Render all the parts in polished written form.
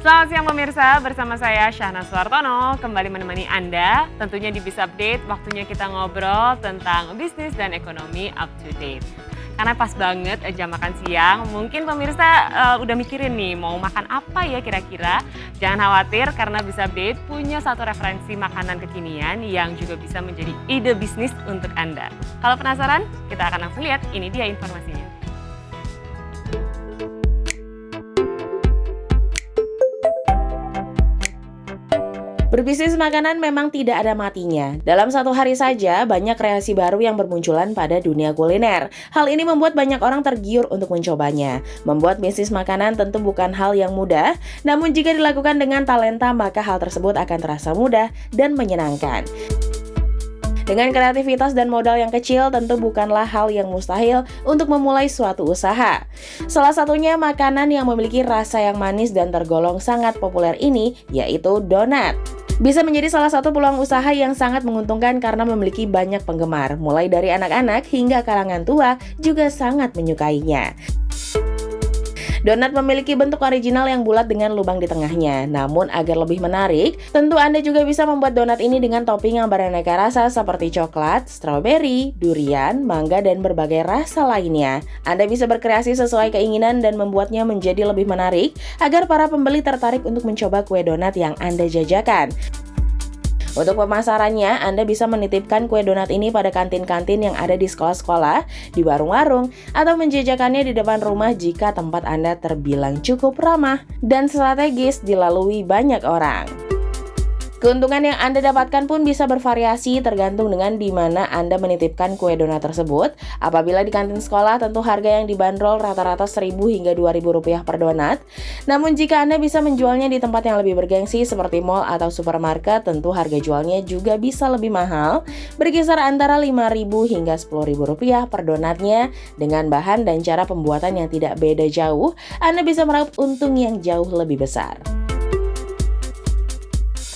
Selamat siang pemirsa, bersama saya Syahna Suartono kembali menemani Anda tentunya di Biz Update. Waktunya kita ngobrol tentang bisnis dan ekonomi up to date. Karena pas banget jam makan siang, mungkin pemirsa udah mikirin nih mau makan apa ya kira-kira. Jangan khawatir karena Biz Update punya satu referensi makanan kekinian yang juga bisa menjadi ide bisnis untuk Anda. Kalau penasaran, kita akan langsung lihat, ini dia informasinya. Berbisnis makanan memang tidak ada matinya. Dalam satu hari saja, banyak kreasi baru yang bermunculan pada dunia kuliner. Hal ini membuat banyak orang tergiur untuk mencobanya. Membuat bisnis makanan tentu bukan hal yang mudah, namun jika dilakukan dengan talenta, maka hal tersebut akan terasa mudah dan menyenangkan. Dengan kreativitas dan modal yang kecil, tentu bukanlah hal yang mustahil untuk memulai suatu usaha. Salah satunya makanan yang memiliki rasa yang manis dan tergolong sangat populer ini, yaitu donat. Bisa menjadi salah satu peluang usaha yang sangat menguntungkan karena memiliki banyak penggemar, mulai dari anak-anak hingga kalangan tua juga sangat menyukainya. Donat memiliki bentuk original yang bulat dengan lubang di tengahnya. Namun agar lebih menarik, tentu Anda juga bisa membuat donat ini dengan topping yang beraneka rasa seperti coklat, stroberi, durian, mangga, dan berbagai rasa lainnya. Anda bisa berkreasi sesuai keinginan dan membuatnya menjadi lebih menarik agar para pembeli tertarik untuk mencoba kue donat yang Anda jajakan. Untuk pemasarannya, Anda bisa menitipkan kue donat ini pada kantin-kantin yang ada di sekolah-sekolah, di warung-warung, atau menjajakannya di depan rumah jika tempat Anda terbilang cukup ramah dan strategis dilalui banyak orang. Keuntungan yang Anda dapatkan pun bisa bervariasi tergantung dengan di mana Anda menitipkan kue donat tersebut. Apabila di kantin sekolah, tentu harga yang dibanderol rata-rata Rp1.000 hingga Rp2.000 per donat. Namun jika Anda bisa menjualnya di tempat yang lebih bergengsi seperti mall atau supermarket, tentu harga jualnya juga bisa lebih mahal, berkisar antara Rp5.000 hingga Rp10.000 per donatnya. Dengan bahan dan cara pembuatan yang tidak beda jauh, Anda bisa meraup untung yang jauh lebih besar.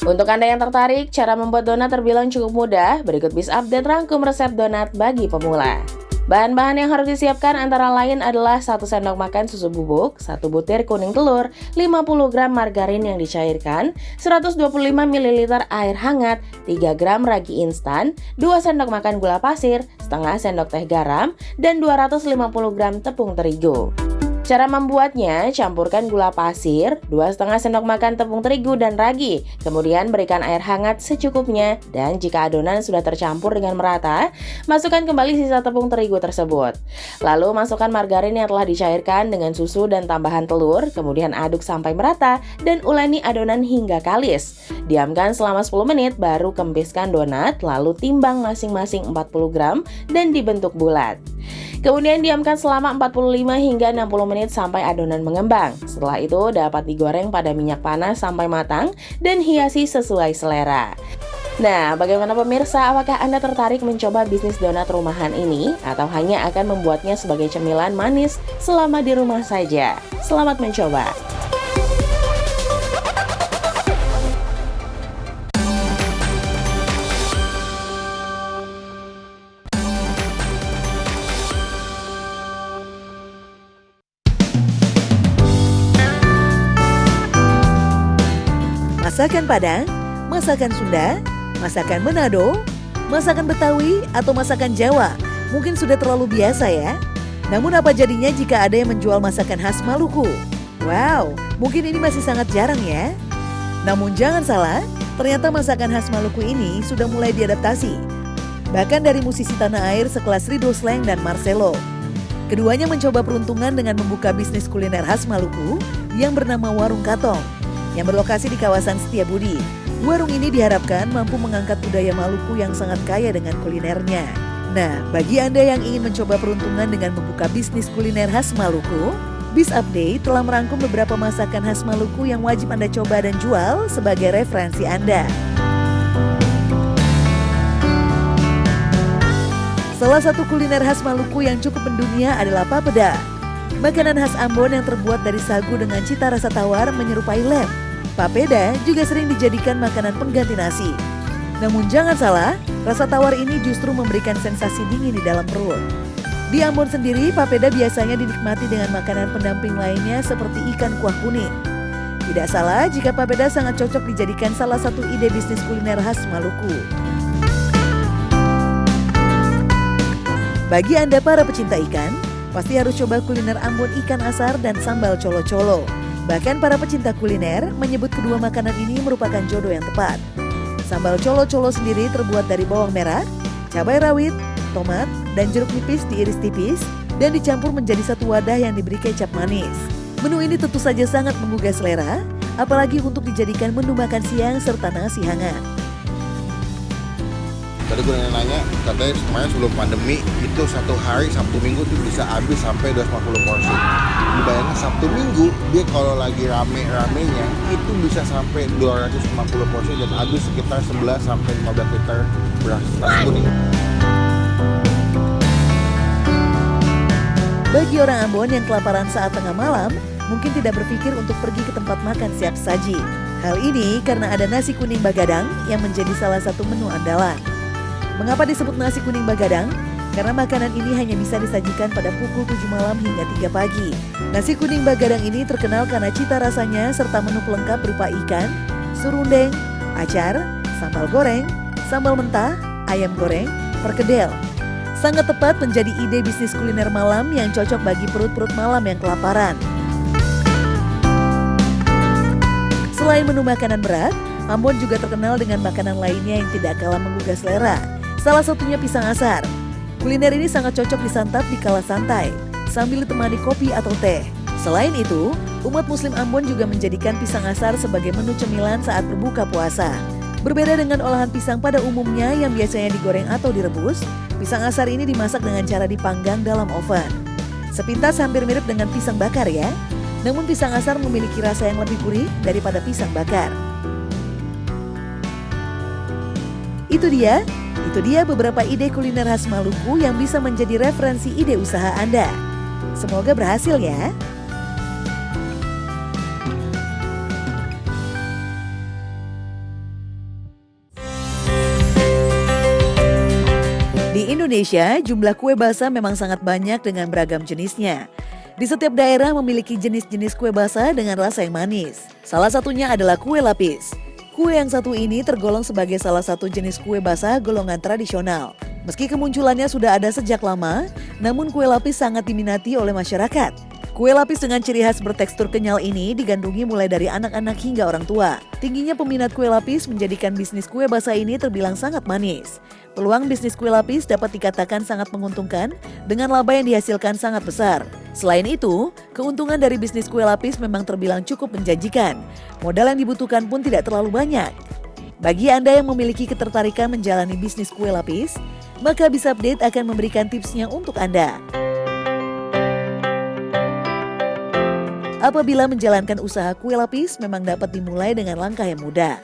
Untuk Anda yang tertarik, cara membuat donat terbilang cukup mudah. Berikut Biz Update rangkum resep donat bagi pemula. Bahan-bahan yang harus disiapkan antara lain adalah 1 sendok makan susu bubuk, 1 butir kuning telur, 50 gram margarin yang dicairkan, 125 ml air hangat, 3 gram ragi instan, 2 sendok makan gula pasir, setengah sendok teh garam, dan 250 gram tepung terigu. Cara membuatnya, campurkan gula pasir, 2,5 sendok makan tepung terigu dan ragi, kemudian berikan air hangat secukupnya, dan jika adonan sudah tercampur dengan merata, masukkan kembali sisa tepung terigu tersebut. Lalu masukkan margarin yang telah dicairkan dengan susu dan tambahan telur, kemudian aduk sampai merata, dan uleni adonan hingga kalis. Diamkan selama 10 menit, baru kempiskan donat, lalu timbang masing-masing 40 gram, dan dibentuk bulat. Kemudian diamkan selama 45 hingga 60 menit sampai adonan mengembang. Setelah itu dapat digoreng pada minyak panas sampai matang dan hiasi sesuai selera. Nah, bagaimana pemirsa? Apakah Anda tertarik mencoba bisnis donat rumahan ini? Atau hanya akan membuatnya sebagai cemilan manis selama di rumah saja? Selamat mencoba! Masakan Padang, masakan Sunda, masakan Manado, masakan Betawi, atau masakan Jawa mungkin sudah terlalu biasa ya. Namun apa jadinya jika ada yang menjual masakan khas Maluku? Wow, mungkin ini masih sangat jarang ya. Namun jangan salah, ternyata masakan khas Maluku ini sudah mulai diadaptasi. Bahkan dari musisi tanah air sekelas Rido Slang dan Marcelo. Keduanya mencoba peruntungan dengan membuka bisnis kuliner khas Maluku yang bernama Warung Katong, yang berlokasi di kawasan Setiabudi. Warung ini diharapkan mampu mengangkat budaya Maluku yang sangat kaya dengan kulinernya. Nah, bagi Anda yang ingin mencoba peruntungan dengan membuka bisnis kuliner khas Maluku, Biz Update telah merangkum beberapa masakan khas Maluku yang wajib Anda coba dan jual sebagai referensi Anda. Salah satu kuliner khas Maluku yang cukup mendunia adalah papeda. Makanan khas Ambon yang terbuat dari sagu dengan cita rasa tawar menyerupai lem. Papeda juga sering dijadikan makanan pengganti nasi. Namun jangan salah, rasa tawar ini justru memberikan sensasi dingin di dalam perut. Di Ambon sendiri, papeda biasanya dinikmati dengan makanan pendamping lainnya seperti ikan kuah kuning. Tidak salah jika papeda sangat cocok dijadikan salah satu ide bisnis kuliner khas Maluku. Bagi Anda para pecinta ikan, pasti harus coba kuliner Ambon ikan asar dan sambal colo-colo. Bahkan para pecinta kuliner menyebut kedua makanan ini merupakan jodoh yang tepat. Sambal colo-colo sendiri terbuat dari bawang merah, cabai rawit, tomat, dan jeruk nipis diiris tipis dan dicampur menjadi satu wadah yang diberi kecap manis. Menu ini tentu saja sangat menggugah selera, apalagi untuk dijadikan menu makan siang serta nasi hangat. Tadi gue nanya, katanya kemarin sebelum pandemi itu satu hari Sabtu Minggu tuh bisa habis sampai 250 porsi. Dibayangkan Sabtu Minggu dia kalau lagi rame-ramenya itu bisa sampai 250 porsi dan habis sekitar 11 sampai 15 liter beras nasi kuning. Bagi orang Ambon yang kelaparan saat tengah malam, mungkin tidak berpikir untuk pergi ke tempat makan siap saji. Hal ini karena ada nasi kuning Bagadang yang menjadi salah satu menu andalan. Mengapa disebut nasi kuning Bagadang? Karena makanan ini hanya bisa disajikan pada pukul 7 malam hingga 3 pagi. Nasi kuning Bagadang ini terkenal karena cita rasanya serta menu pelengkap berupa ikan, serundeng, acar, sambal goreng, sambal mentah, ayam goreng, perkedel. Sangat tepat menjadi ide bisnis kuliner malam yang cocok bagi perut-perut malam yang kelaparan. Selain menu makanan berat, Ambon juga terkenal dengan makanan lainnya yang tidak kalah menggugah selera. Salah satunya pisang asar. Kuliner ini sangat cocok disantap di kala santai, sambil ditemani kopi atau teh. Selain itu, umat muslim Ambon juga menjadikan pisang asar sebagai menu cemilan saat berbuka puasa. Berbeda dengan olahan pisang pada umumnya yang biasanya digoreng atau direbus, pisang asar ini dimasak dengan cara dipanggang dalam oven. Sepintas hampir mirip dengan pisang bakar ya, namun pisang asar memiliki rasa yang lebih gurih daripada pisang bakar. Itu dia beberapa ide kuliner khas Maluku yang bisa menjadi referensi ide usaha Anda. Semoga berhasil ya. Di Indonesia, jumlah kue basah memang sangat banyak dengan beragam jenisnya. Di setiap daerah memiliki jenis-jenis kue basah dengan rasa yang manis. Salah satunya adalah kue lapis. Kue yang satu ini tergolong sebagai salah satu jenis kue basah golongan tradisional. Meski kemunculannya sudah ada sejak lama, namun kue lapis sangat diminati oleh masyarakat. Kue lapis dengan ciri khas bertekstur kenyal ini digandrungi mulai dari anak-anak hingga orang tua. Tingginya peminat kue lapis menjadikan bisnis kue basah ini terbilang sangat manis. Peluang bisnis kue lapis dapat dikatakan sangat menguntungkan dengan laba yang dihasilkan sangat besar. Selain itu, keuntungan dari bisnis kue lapis memang terbilang cukup menjanjikan. Modal yang dibutuhkan pun tidak terlalu banyak. Bagi Anda yang memiliki ketertarikan menjalani bisnis kue lapis, maka Bisa Update akan memberikan tipsnya untuk Anda. Apabila menjalankan usaha kue lapis memang dapat dimulai dengan langkah yang mudah.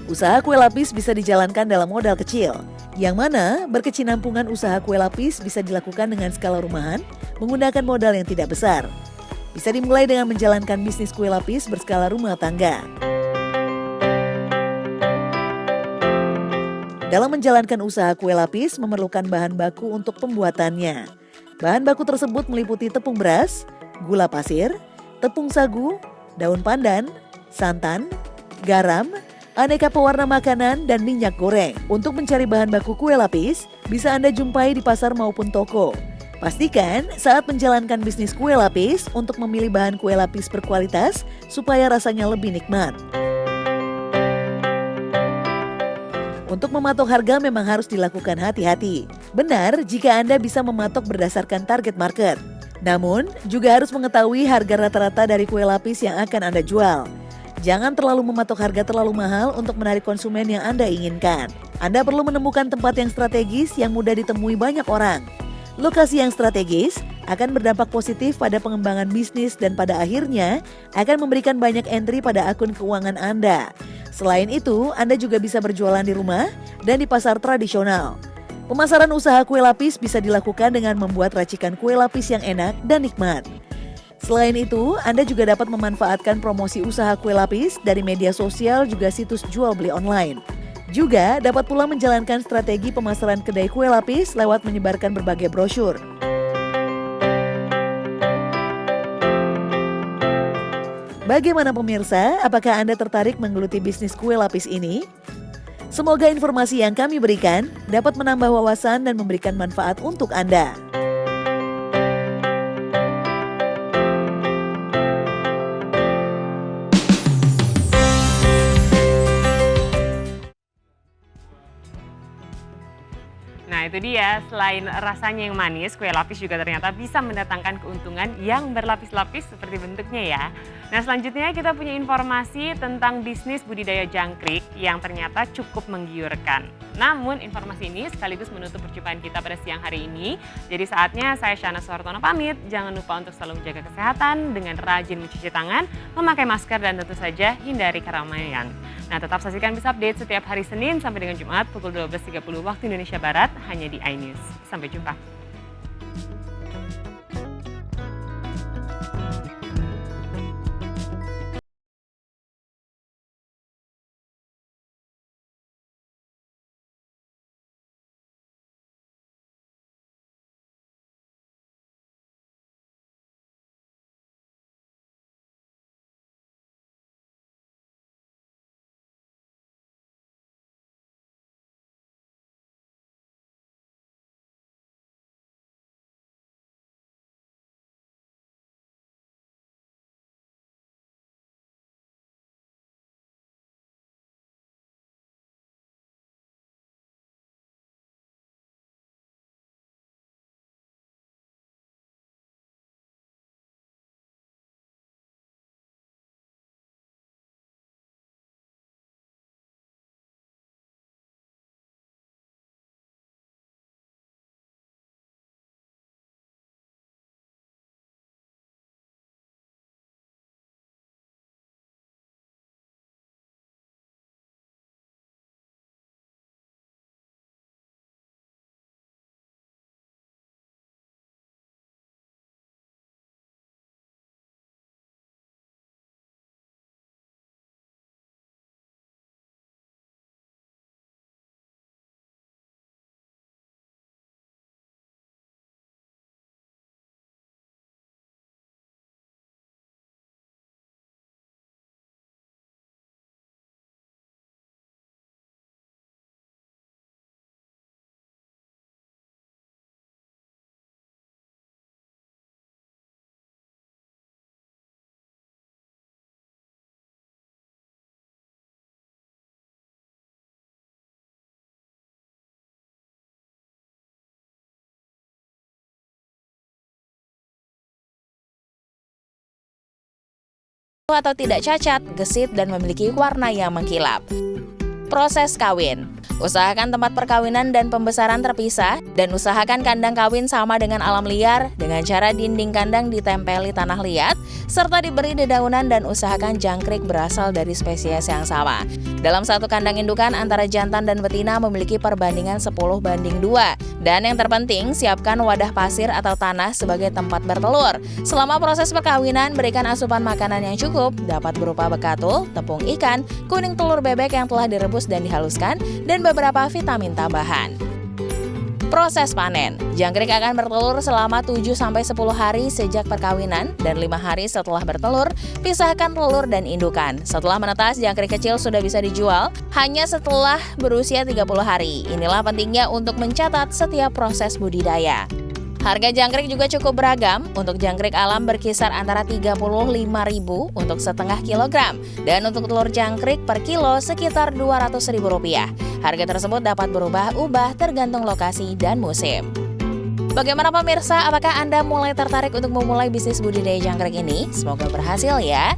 Usaha kue lapis bisa dijalankan dalam modal kecil, yang mana berkesinambungan usaha kue lapis bisa dilakukan dengan skala rumahan menggunakan modal yang tidak besar. Bisa dimulai dengan menjalankan bisnis kue lapis berskala rumah tangga. Dalam menjalankan usaha kue lapis memerlukan bahan baku untuk pembuatannya. Bahan baku tersebut meliputi tepung beras, gula pasir, tepung sagu, daun pandan, santan, garam, aneka pewarna makanan, dan minyak goreng. Untuk mencari bahan baku kue lapis, bisa Anda jumpai di pasar maupun toko. Pastikan saat menjalankan bisnis kue lapis untuk memilih bahan kue lapis berkualitas supaya rasanya lebih nikmat. Untuk mematok harga memang harus dilakukan hati-hati. Benar jika Anda bisa mematok berdasarkan target market. Namun, juga harus mengetahui harga rata-rata dari kue lapis yang akan Anda jual. Jangan terlalu mematok harga terlalu mahal untuk menarik konsumen yang Anda inginkan. Anda perlu menemukan tempat yang strategis yang mudah ditemui banyak orang. Lokasi yang strategis akan berdampak positif pada pengembangan bisnis dan pada akhirnya akan memberikan banyak entry pada akun keuangan Anda. Selain itu, Anda juga bisa berjualan di rumah dan di pasar tradisional. Pemasaran usaha kue lapis bisa dilakukan dengan membuat racikan kue lapis yang enak dan nikmat. Selain itu, Anda juga dapat memanfaatkan promosi usaha kue lapis dari media sosial juga situs jual beli online. Juga dapat pula menjalankan strategi pemasaran kedai kue lapis lewat menyebarkan berbagai brosur. « Bagaimana pemirsa, apakah Anda tertarik menggeluti bisnis kue lapis ini? Semoga informasi yang kami berikan dapat menambah wawasan dan memberikan manfaat untuk Anda. Nah itu dia, selain rasanya yang manis, kue lapis juga ternyata bisa mendatangkan keuntungan yang berlapis-lapis seperti bentuknya ya. Nah selanjutnya kita punya informasi tentang bisnis budidaya jangkrik yang ternyata cukup menggiurkan. Namun informasi ini sekaligus menutup perjumpaan kita pada siang hari ini. Jadi saatnya saya Syahna Suartono pamit, jangan lupa untuk selalu menjaga kesehatan dengan rajin mencuci tangan, memakai masker dan tentu saja hindari keramaian. Nah tetap saksikan Bis Update setiap hari Senin sampai dengan Jumat pukul 12.30 waktu Indonesia Barat hanya di iNews. Sampai jumpa. Atau tidak cacat, gesit, dan memiliki warna yang mengkilap. Proses kawin. Usahakan tempat perkawinan dan pembesaran terpisah dan usahakan kandang kawin sama dengan alam liar dengan cara dinding kandang ditempeli tanah liat serta diberi dedaunan dan usahakan jangkrik berasal dari spesies yang sama. Dalam satu kandang indukan antara jantan dan betina memiliki perbandingan 10:2. Dan yang terpenting, siapkan wadah pasir atau tanah sebagai tempat bertelur. Selama proses perkawinan, berikan asupan makanan yang cukup, dapat berupa bekatul, tepung ikan, kuning telur bebek yang telah direbus dan dihaluskan, dan beberapa vitamin tambahan. Proses panen. Jangkrik akan bertelur selama 7-10 hari sejak perkawinan dan 5 hari setelah bertelur, pisahkan telur dan indukan. Setelah menetas, jangkrik kecil sudah bisa dijual hanya setelah berusia 30 hari. Inilah pentingnya untuk mencatat setiap proses budidaya. Harga jangkrik juga cukup beragam. Untuk jangkrik alam berkisar antara 35.000 untuk setengah kilogram dan untuk telur jangkrik per kilo sekitar Rp200.000. Harga tersebut dapat berubah-ubah tergantung lokasi dan musim. Bagaimana pemirsa, apakah Anda mulai tertarik untuk memulai bisnis budidaya jangkrik ini? Semoga berhasil ya.